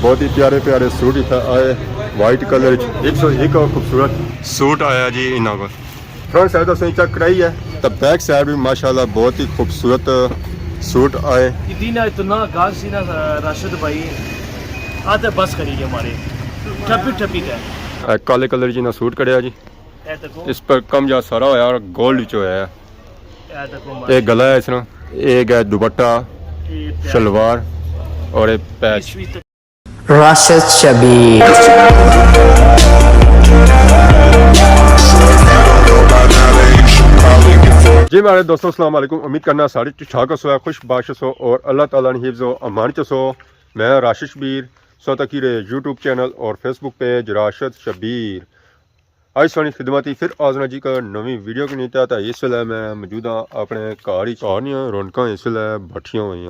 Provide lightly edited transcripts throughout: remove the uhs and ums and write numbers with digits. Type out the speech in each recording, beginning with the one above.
बहुत ही प्यारे प्यारे सूट इतना आए वाइट कलर 101 और खूबसूरत सूट आया जी इन्हों को फ्रंट साइड तो सही चेक कराई है तो बैक साइड भी माशाल्लाह बहुत ही खूबसूरत सूट आए। दीना इतना गाल सी ना राशिद भाई आते बस करिए हमारे ठप्पी ठप्पी का काले कलर जी ना सूट कढ़िया जी ए देखो इस पर कम जा सारा होया और गोल्ड विच होया ए देखो ये गला है इसना एक है दुपट्टा शलवार और एक पैच Rashid Shabir जी मेरे दोस्तों अस्सलाम वालेकुम। उम्मीद करना सारी ठीक हो खुश बाश हो और अल्लाह ताला ने हिफ्ज़ व अमान च हो। मैं राशिद शबीर सौतकीर यूट्यूब चैनल और फेसबुक पेज राशिद शबीर आज सोनी खिदमती फिर आजना जी का नवी वीडियो की नीता था। इस वेले मैं मौजूद हाँ अपने घर ही घर नहीं रौनक इस वेले बैठिया हुई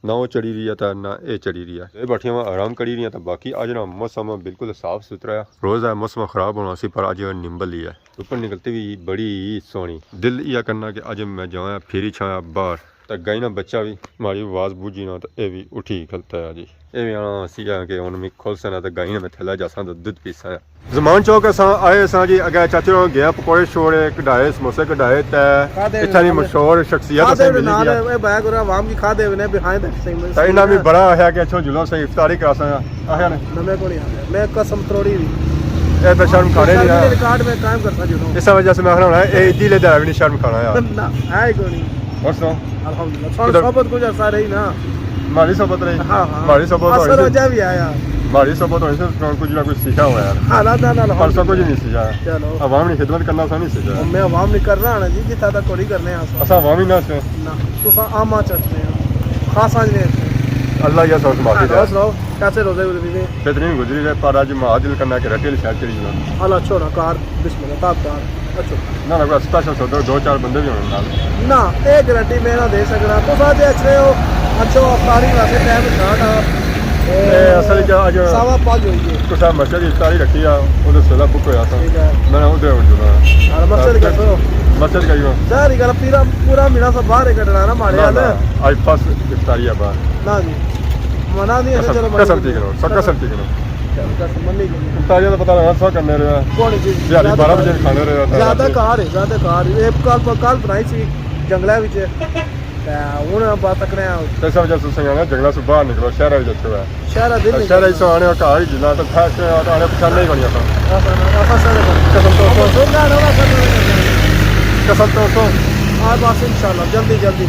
ना वो चढ़ी रही है ना ये चढ़ी रही है ये बैठिया आराम करी रही है। तो बाकी अज ना मौसम बिल्कुल साफ सुथरा है रोज़ है मौसम खराब होना सी पर अज निंबल ही है ऊपर निकलती भी बड़ी सोहनी दिल यह करना कि अज मैं जावा फिरी छाया बाहर तो गई ना बच्चा भी मारी आवाज़ बूझी ना तो ये भी उठी खलता है जी ये भी आना सी कि हूँ मैं खुलसा ना तो गई ना मैं थैला जासा तो दुध पीसा है। जमान चौक अस आए अस जी अगर चाचे गया पकौड़े शोड़े कढ़ाए समोसे कढ़ाए इतना भी मशहूर शख्सियत इन्हें भी बड़ा है कि अच्छा जुलूस से इफ्तारी करा सा मैं कसम तोड़ी ये तो शर्म खाने नहीं है रिकॉर्ड में कायम करता जो इस वजह से मैं कहना है इदी ले जाए भी नहीं शर्म खाना यार ना है कोई नहीं बस तो अल्हम्दुलिल्लाह सोबत कुछ ऐसा रही ना मारी सोबत रही हां हां मारी सोबत असर वजह भी आया मारी सोबत होने से कुछ ना कुछ सीखा हुआ यार हालात ना परसों कुछ नहीं सीखा चलो अवाम की खिदमत करना सा नहीं सीखा मैं अवाम नहीं कर रहा ना जी जितना तक कोई करने आसा असा अवाम ही ना से ना तुसा आमा चलते हैं खास आज ने अल्लाह या सब माफी दे बस रहो कैसे रोजे उधर बेहतरीन गुजरी है पर आज महादिल करना के रटेल शहर चली जाना अल्लाह छोड़ा कार बिस्मिल्लाह ताब कार अच्छा ना ना स्पेशल सौदा दो चार बंदे भी होने नाल ना ये गारंटी मैं ना दे सकना तो साथ अच्छे हो अच्छो अफतारी वास्ते टाइम स्टार्ट ए असल क्या आज 5:15 हुई है कुछ मस्जिद की इफ्तारी रखी है उधर सेला बुक होया था ठीक है मैंने उधर जुड़ा और मकसद कैसे हो मस्जिद गई हूं सारी गल पूरा महीना सब बाहर कटना ना मारे हाल आज फर्स्ट इफ्तारी है बाहर ना जी मना नहीं है चलो कसम ठीक करो सब कसम ठीक करो मन्नी इफ्तारी तो पता लगा सब करने रहा कौन चीज दिहाड़ी 12 बजे खाने रहा था ज्यादा कार एक काल बनाई सी जंगला विच ਹੁਣ ਬਾਤ ਤੱਕਣੇ ਆ ਤੇ ਸਭ ਜਸ ਸੰਗਾਣਾ ਜੰਗਲਾ ਤੋਂ ਬਾਹਰ ਨਿਕਲੋ ਸ਼ਹਿਰ ਵਿੱਚ ਚੱਲੋ ਸ਼ਹਿਰ ਦਿਲ ਸ਼ਹਿਰ ਵਿੱਚ ਆਣੇ ਘਰ ਹੀ ਜਿੰਨਾ ਤਾਂ ਖਾਸ ਆਣੇ ਪਛਾਣ ਨਹੀਂ ਬਣਿਆ ਤਾਂ कसम तो आज बस इंशाल्लाह जल्दी निकलते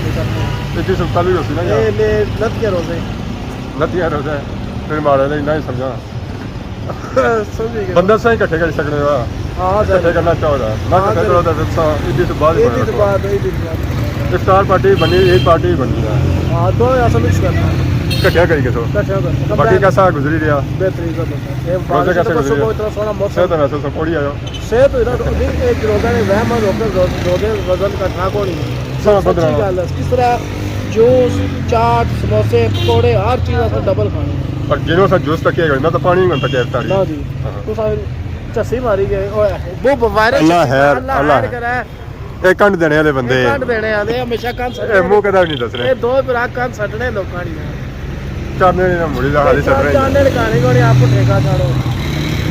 इतनी सुल्तान भी होती ना ये ले लत के रोजे नतिया रोजे फिर मारे नहीं नहीं समझा समझ गए बंदा सही इकट्ठे कर सकने वा हां इकट्ठे करना चाहता ना इकट्ठे करो तो फिर इदी से बाद इफ्तार पार्टी बनी एक पार्टी बनी है हां दो ऐसा मिक्स करना इकट्ठे करी के सो बाकी कैसा गुजरी रहा बेहतरीन सब ये रोजे कैसे गुजरी को इतना सोना मौसम से तो वैसे सब पड़ी आयो से तो इधर एक रोजा ने वह मन रोजे वजन का ठा कोनी सब बदला किस तरह जूस चाट समोसे पकोड़े हर चीज अस डबल खानी पर जिनो सा जूस तक ना तो पानी में तक इफ्तारी ना जी तो सारे चस्सी मारी गए ओए वो वायरस अल्लाह करे ਇਹ ਕੰਡ ਦੇਣੇ ਵਾਲੇ ਬੰਦੇ ਕੰਡ ਦੇਣੇ ਆਦੇ ਹਮੇਸ਼ਾ ਕੰਨ ਇਹ ਮੂੰਹ ਕਦਾ ਨਹੀਂ ਦੱਸ ਰਹੇ ਇਹ ਦੋ ਬਰਾ ਕੰਨ ਛੱਡਣੇ ਲੋਕਾਂ ਦੀ ਚਾਨੇ ਨੇ ਮੁੜੀ ਦਾ ਹਾਲੇ ਛੱਡ ਰਹੇ ਚਾਨੇ ਲਗਾਣੇ ਕੋਲੇ ਆਪ ਠੇਕਾ ਛਾੜੋ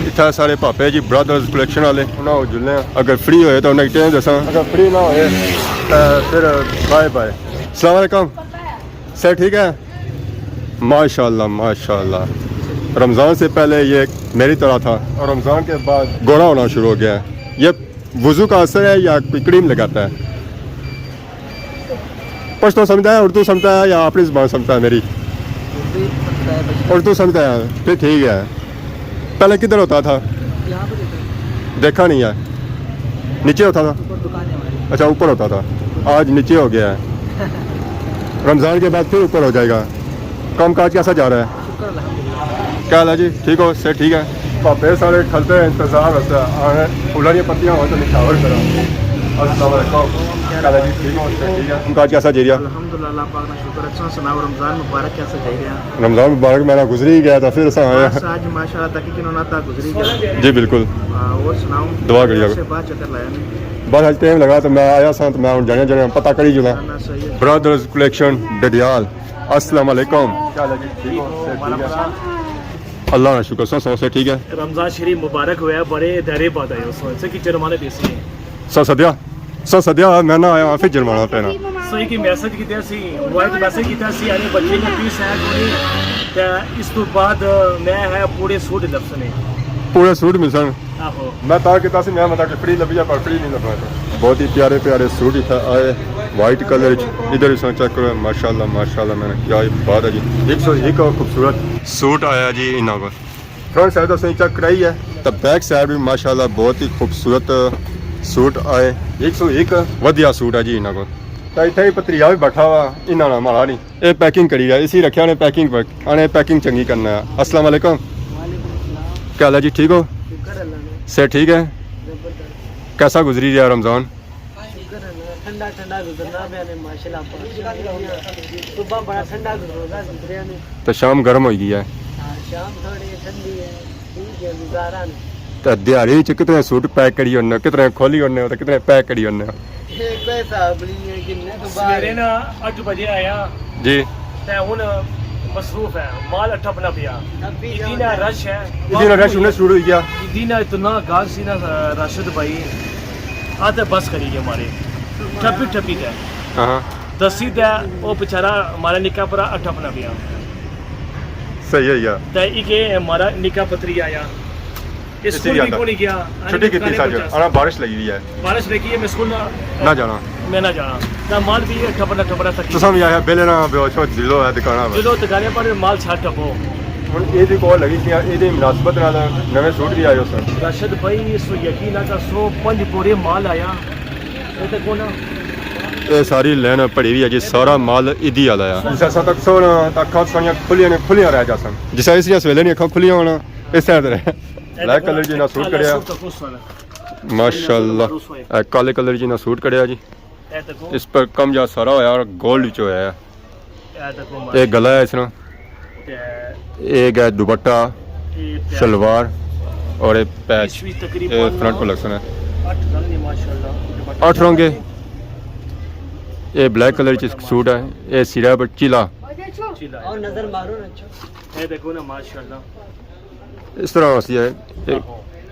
ਇੱਥੇ ਸਾਰੇ ਭਾਪੇ ਜੀ ਬ੍ਰਦਰਸ ਕਲੈਕਸ਼ਨ ਵਾਲੇ ਉਹਨਾਂ ਉਹ ਜੁਲਨੇ ਅਗਰ ਫ੍ਰੀ ਹੋਏ ਤਾਂ ਉਹਨਾਂ ਟਾਈਮ ਦੱਸਾਂ ਅਗਰ ਫ੍ਰੀ ਨਾ ਹੋਏ ਤਾਂ ਫਿਰ ਬਾਏ ਬਾਏ अस्सलाम वालेकुम सर ठीक है माशाल्लाह रमज़ान से पहले ये मेरी तरह था और रमज़ान के बाद गोरा होना शुरू हो गया है ये वुज़ू का असर है या कोई क्रीम लगाता है पश्तो समझता है उर्दू समझता है या अपनी ज़बान समझता है मेरी उर्दू समझता है फिर ठीक है पहले किधर होता था देखा नहीं है नीचे होता था अच्छा ऊपर होता था आज नीचे हो गया है रमज़ान के बाद फिर ऊपर हो जाएगा काम काज कैसा जा रहा है क्या हाल है जी ठीक हो सर ठीक है पापे सारे खलते हैं इंतजार होता है फूलों की पत्तियाँ हो तो निछावर करा अस्सलाम वालेकुम क्या हाल है जी ठीक हो सर ठीक है काम काज कैसा जा रहा अल्हम्दुलिल्लाह अल्लाह पाक का शुक्र अच्छा सुनाओ रमजान मुबारक कैसा जा रहा रमज़ान मुबारक मेरा गुजरी गया था फिर ऐसा आया आज माशाल्लाह तक कि नौना गुजरी गया जी बिल्कुल और सुनाओ दुआ करिएगा से बात चक्कर लाया नहीं बस आज टाइम लगा तो मैं आया सा तो मैं जाने जाने पता करी जुला ब्रदर्स कलेक्शन डडियाल अस्सलाम वालेकुम क्या हाल है जी ठीक हो सर ठीक है अल्लाह का शुक्र से ठीक है रमज़ान शरीफ मुबारक हुआ है बड़े देरे बाद आए उस से कि जुर्माने देसी है सौ सद्या मैं ना आया फिर जुर्माना पैना सही कि मैसेज किया सी वाइट मैसेज किया सी यानी बच्चे ने फीस है कोई ते इस तो बाद मैं है पूरे सूट लफ्स ने पूरे सूट मिल सन आहो मैं तार किता सी मैं मतलब कि फ्री लभी पर फ्री नहीं लभना बहुत ही प्यारे प्यारे सूट इतना आए वाइट कलर इधर ही चेक करो माशाल्लाह माशाल्लाह मैंने क्या बात है जी 101 और खूबसूरत सूट आया जी इन्हों को फ्रंट साइड तो सही चेक कराई है तो बैक साइड भी माशाल्लाह बहुत ही खूबसूरत सूट आए 101 वधिया सूट है जी इन्हों को तो इतना ही भतरीजा भी बैठा हुआ इन्होंने माड़ा नहीं ये पैकिंग करी है इसी रखा ने पैकिंग पर आने पैकिंग चंगी करना है अस्सलाम वालेकुम क्या हाल है जी ठीक हो से ठीक है कैसा गुजरी रहा रमज़ान ठंडा ठंडा गुजरना मैंने माशाल्लाह सुबह बड़ा ठंडा गुजरा ने तो शाम गर्म हो गई है शाम थोड़ी ठंडी है ठीक है गुजारा नहीं तो दिहाड़ी च कितने सूट पैक करी होने कितने खोली होने तो कितने पैक करी होने एक पैसा बली है किन्ने तो सवेरे ना 8 बजे आया जी ते हुन मसरूफ है माल अट्ठा बना पिया इतना रश है इसी ने रश उन्हें शुरू हो गया इतना इतना गाल सी ना राशिद भाई आते बस करी गए हमारे ठप्पी ठप्पी थे हाँ दसी ते वो बेचारा हमारा निका परा अट्ठा बना पिया सही है यार ते इके हमारा निका पत्री आया इसी स्कूल भी आता। को नहीं गया छुट्टी की थी आज आना बारिश लगी हुई है बारिश लगी है मैं स्कूल ना जाना मैं ना जाना ना माल भी ठपना तक तो समझ आया बेले ना बेहोश दिलो है दिखाना चलो तगाने पर माल छाट टपो ਹੁਣ ਇਹਦੀ ਕੋਲ ਲੱਗੀ ਸੀ ਇਹਦੀ ਮੁਨਾਸਬਤ ਨਾਲ ਨਵੇਂ ਸੂਟ ਵੀ ਆਏ ਸਨ राशिद भाई सो यकीन का 105 बोरे माल आया ये तो कोना ਇਹ ਸਾਰੀ ਲਾਈਨ ਭੜੀ ਵੀ ਹੈ ਜੀ ਸਾਰਾ ਮਾਲ ਇਦੀ ਵਾਲਾ ਆ ਜਿਸ ਤਰ੍ਹਾਂ ਤੱਕ ਸੋਣ ਅੱਖਾਂ ਸਾਰੀਆਂ ਖੁੱਲੀਆਂ ਰਹਿ ਜਾ ਸਨ ਜਿਸ ਤਰ੍ਹਾਂ ਇਸ ਵੇਲੇ ਨਹੀਂ ਅੱਖਾਂ ਖੁੱਲੀਆਂ ਹੋਣ ਇਸ ਤਰ੍ਹਾਂ ਦੇ ਬਲੈਕ ਕਲਰ ਜੀ ਨਾਲ ਸੂਟ ਕਰਿਆ ਮਾਸ਼ਾਅੱਲਾ ਕਾਲੇ ਕਲਰ ਜੀ ਨਾਲ ਸੂਟ ਕਰਿਆ ਜੀ ਇਸ ਪਰ ਕਮ ਜਾਂ ਸਾਰਾ ਹੋਇਆ ਔਰ 골ਡ ਵਿੱਚ ਹੋਇਆ ਹੈ ਇਹ ਗਲਾ ਹੈ ਇਸ ਨਾਲ एक है दुपट्टा शलवार और एक पैच फ्रंट कलेक्शन है 8 रंग ये ब्लैक कलर सूट है ये सिरा पर चिला और नजर मारो ना अच्छा ये देखो ना माशाल्लाह इस तरह होती है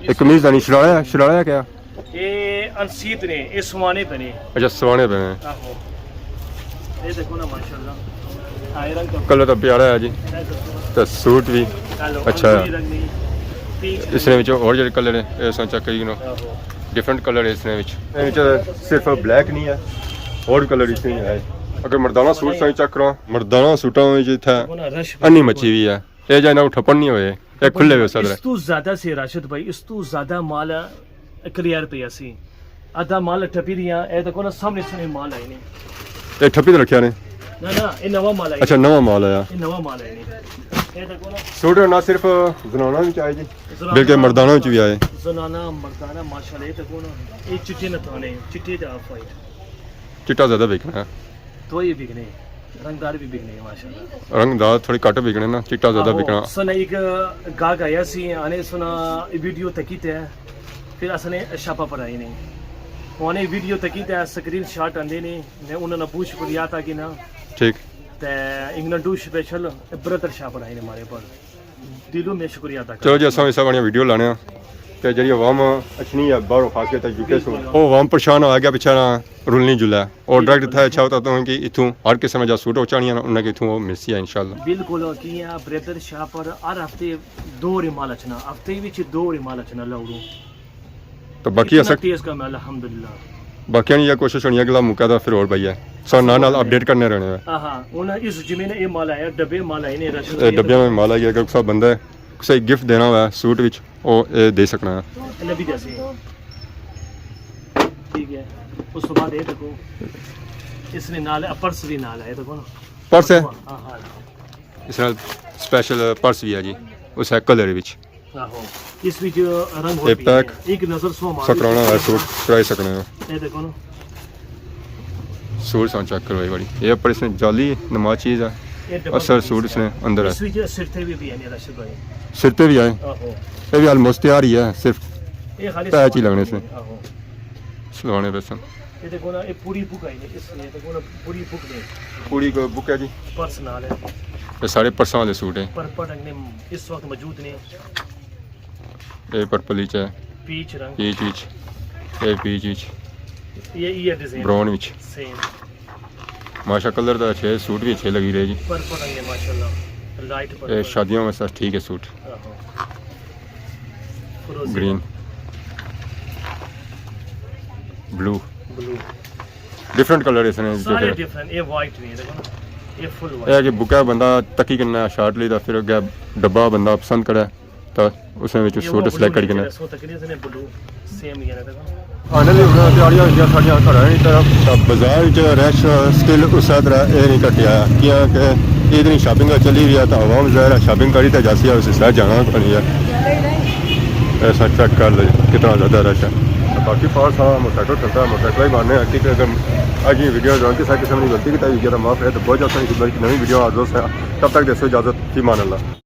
एक कमीज नहीं शरारा है क्या ये अनसीत ने ये सुवाने पे ने अच्छा सवाने पे हैं आहो ये देखो ना माशाल्लाह आयरन का कलर तो प्यारा है जी तो सूट भी अच्छा है इसने विच और जो कलर है ये सोचा कई नो डिफरेंट कलर है इसने विच सिर्फ ब्लैक नहीं है और कलर इसमें है अगर मर्दाना सूट सही चेक करो मर्दाना सूटों में जो था अन्नी मची हुई है ये जाना ठप्पन नहीं होए ये खुले हुए सदर इस तो ज्यादा से राशिद भाई इस तो ज्यादा माल क्लियर पे सी आधा माल ठपी दिया ए तो कोना सामने से माल आए नहीं ये ठप्पी तो रखिया ने ना ना ये नवा माल आया अच्छा नवा माल आया ये नवा माल आया नहीं ये तो कोना सूट ना सिर्फ जनाना भी चाहिए जी बल्कि मर्दाना भी आए जनाना मर्दाना माशाल्लाह ये तो कोना ये चिट्टे न थाने चिट्टे दा ऑफ वाइट चिट्टा ज्यादा बिकना है तो ये बिकने रंगदार भी बिकने माशाल्लाह रंगदार थोड़ी घट बिकने ना चिट्टा ज्यादा बिकना सन एक गाग आया सी आने सुना वीडियो तकीते है फिर असने छापा पर आई नहीं उन्हें वीडियो तकीते स्क्रीन शॉट आंदे ने मैं उन्होंने पूछ लिया था कि ना ठीक ते इंग्लैंड टू स्पेशल ब्रदर छापा आई ने हमारे पर दिलों में शुक्रिया अदा चलो जी असां इस वाली वीडियो लाने ते जड़ी अवाम अच्छी है बाहरों खास के यूके से वो अवाम परेशान हो गया बेचारा रुल नहीं जुला और डायरेक्ट था अच्छा होता तो कि इथों हर किस्म जा सूट उचाणियां उन्हें इथों वो मिलसी है इंशाल्लाह बिल्कुल किया ब्रदर शाह पर हर हफ्ते 2 रिमाल अचना हफ्ते विच 2 रिमाल अचना लाउडू तो बाकी अस तेज का मैं अल्हम्दुलिल्लाह बाकी नहीं ये कोशिश होनी है अगला मौका था फिर और भाई है सो नाल अपडेट करने रहने हैं हां उन इस जमीन ये माल आया डब्बे माल आए ने रशिद डब्बिया में माल आई अगर सब बंदा किसी गिफ्ट देना हुआ सूट विच वो दे सकना है नबी जैसे ठीक है उस तो बाद ये देखो इसने नाल पर्स भी नाल है देखो ना पर्स है हां हां इस नाल स्पेशल पर्स भी है जी उस है कलर विच आहो इस विच रंग ये पैक एक नजर सो मार सकराना है सूट कराई सकने हैं ये देखो ना सूट सान चेक करवाई बड़ी ये पर इसने जाली नमाज चीज है असर सूट इसने अंदर है इस विच सिर थे भी है रशिद भाई सिर पे भी आए आहो ये भी ऑलमोस्ट तैयार ही है सिर्फ ये खाली पैच ही लगने से आहो सिलवाने पे सन ये देखो ना ये पूरी बुक आई है इसलिए देखो ना पूरी बुक में पूरी को बुक है जी पर्स नाल है ये सारे परसों के सूट है पर्पल रंग ने इस वक्त मौजूद ने ये पर्पल विच है पीच रंग पीच विच ये पीच विच ये डिजाइन ब्राउन विच सेम माशा कलर तो अच्छे सूट भी अच्छे लगी रहे जी पर्पल रंग है माशाल्लाह लाइट ये पर्पल शादियों में सर ठीक है suit green blue blue different colour इसने सारे देखे डिफरेंट ये वाइट नहीं है देखो ना ये फुल ਇਹ वाइट ਕਿ ਬੁੱਕਾ ਬੰਦਾ ਤੱਕੀ ਕਿੰਨਾ ਸ਼ਾਰਟ ਲਈ ਦਾ ਫਿਰ ਅੱਗੇ ਡੱਬਾ ਬੰਦਾ ਪਸੰਦ ਕਰੇ ਤਾਂ ਉਸ ਵਿੱਚ ਸੂਟ ਸਿਲੈਕਟ ਕਰਕੇ ਨਾ ਸੋ ਤਕਰੀਬਨ ਨੇ ਬਲੂ ਸੇਮ ਹੀ ਹੈ ਦੇਖੋ ਆਨੇ ਲਈ ਉਹਨਾਂ ਤਿਆਰੀਆਂ ਹੋਈਆਂ ਸਾਡੀਆਂ ਘਰਾਂ ਦੀ ਤਰਫ ਤਾਂ ਬਾਜ਼ਾਰ ਵਿੱਚ ਰੈਸ਼ ਸਟਿਲ ਉਸੇ ਤਰ੍ਹਾਂ ਇਹ ਨਹੀਂ ਘਟਿਆ ਕਿਉਂਕਿ ਇਹਦੀ ਸ਼ਾਪਿੰਗ ਚੱਲੀ ਰਹੀ ਹੈ ਤਾਂ ਆਵਾਮ ਜ਼ਾਹਿਰ ਸ਼ਾਪਿੰਗ ਕਰੀ ਤਾਂ ਜਾਸੀ ਹੈ ਉਸੇ ਸਾਹ ਜਾਣਾ ਪਣੀ ਹੈ ऐसा चेक कर ले कितना ज़्यादा रश है बाकी बहुत सारा मोटरसाइकिल चलता है मोटरसाइकिल ही मानने हैं कि अगर आज ये वीडियो जो किसी किस्म की गलती की तो माफ़ है तो बहुत ज़्यादा नई वीडियो आज से तब तक जैसे इजाज़त की मान अल्लाह।